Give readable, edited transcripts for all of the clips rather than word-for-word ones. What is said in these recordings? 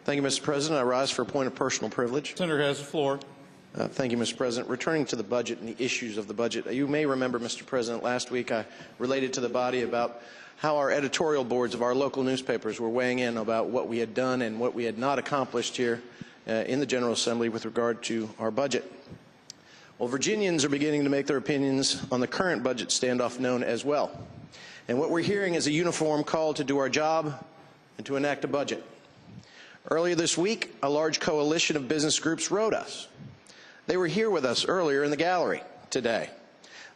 Thank you, Mr. President. I rise for a point of personal privilege. Senator has the floor. Thank you, Mr. President. Returning to the budget and the issues of the budget, you may remember, Mr. President, last week I related to the body about how our editorial boards of our local newspapers were weighing in about what we had done and what we had not accomplished here in the General Assembly with regard to our budget. Well, Virginians are beginning to make their opinions on the current budget standoff known as well. And what we're hearing is a uniform call to do our job and to enact a budget. Earlier this week, a large coalition of business groups wrote us. They were here with us earlier in the gallery today.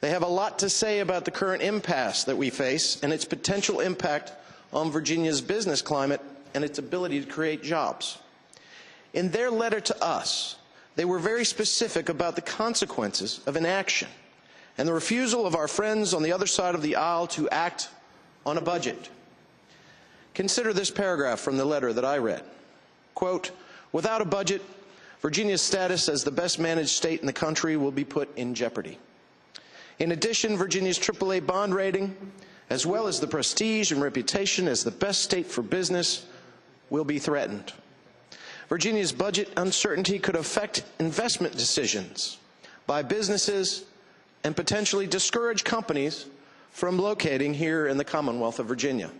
They have a lot to say about the current impasse that we face and its potential impact on Virginia's business climate and its ability to create jobs. In their letter to us, they were very specific about the consequences of inaction and the refusal of our friends on the other side of the aisle to act on a budget. Consider this paragraph from the letter that I read. Quote, "Without a budget, Virginia's status as the best managed state in the country will be put in jeopardy. In addition, Virginia's AAA bond rating, as well as the prestige and reputation as the best state for business, will be threatened. Virginia's budget uncertainty could affect investment decisions by businesses and potentially discourage companies from locating here in the Commonwealth of Virginia."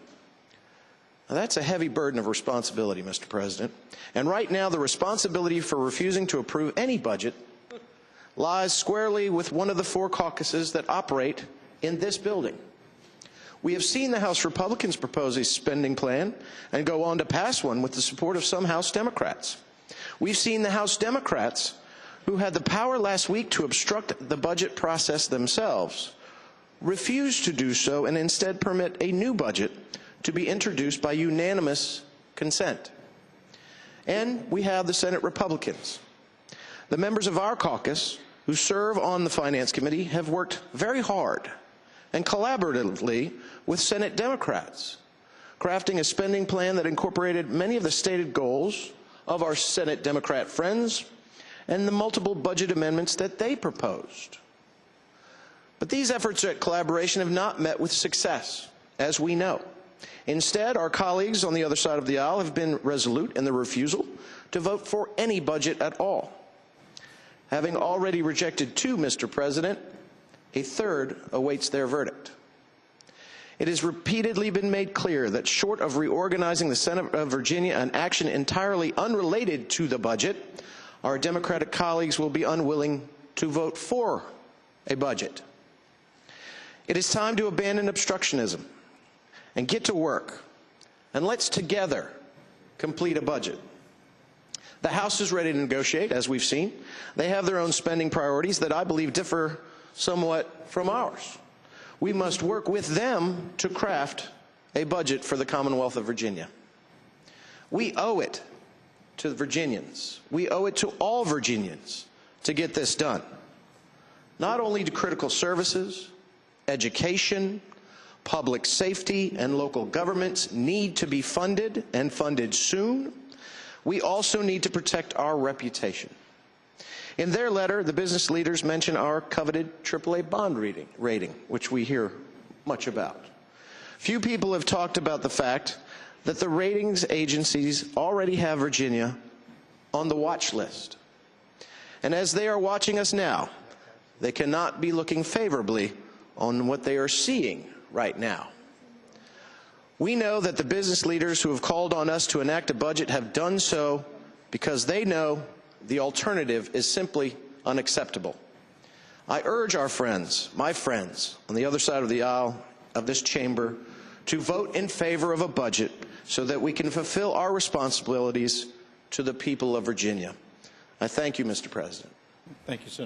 Now, that's a heavy burden of responsibility, Mr. President. And right now, the responsibility for refusing to approve any budget lies squarely with one of the four caucuses that operate in this building. We have seen the House Republicans propose a spending plan and go on to pass one with the support of some House Democrats. We've seen the House Democrats, who had the power last week to obstruct the budget process themselves, refuse to do so and instead permit a new budget to be introduced by unanimous consent. And we have the Senate Republicans. The members of our caucus who serve on the Finance Committee have worked very hard and collaboratively with Senate Democrats, crafting a spending plan that incorporated many of the stated goals of our Senate Democrat friends and the multiple budget amendments that they proposed. But these efforts at collaboration have not met with success, as we know. Instead, our colleagues on the other side of the aisle have been resolute in their refusal to vote for any budget at all. Having already rejected two, Mr. President, a third awaits their verdict. It has repeatedly been made clear that short of reorganizing the Senate of Virginia, an action entirely unrelated to the budget, our Democratic colleagues will be unwilling to vote for a budget. It is time to abandon obstructionism and get to work, and let's together complete a budget. The House is ready to negotiate, as we've seen. They have their own spending priorities that I believe differ somewhat from ours. We must work with them to craft a budget for the Commonwealth of Virginia. We owe it to the Virginians. We owe it to all Virginians to get this done. Not only do critical services, education, public safety, and local governments need to be funded, and funded soon, we also need to protect our reputation. In their letter, the business leaders mention our coveted AAA bond rating, which we hear much about. Few people have talked about the fact that the ratings agencies already have Virginia on the watch list. And as they are watching us now, they cannot be looking favorably on what they are seeing right now. We know that the business leaders who have called on us to enact a budget have done so because they know the alternative is simply unacceptable. I urge our friends, my friends, on the other side of the aisle of this chamber to vote in favor of a budget so that we can fulfill our responsibilities to the people of Virginia. I thank you, Mr. President. Thank you, Senator.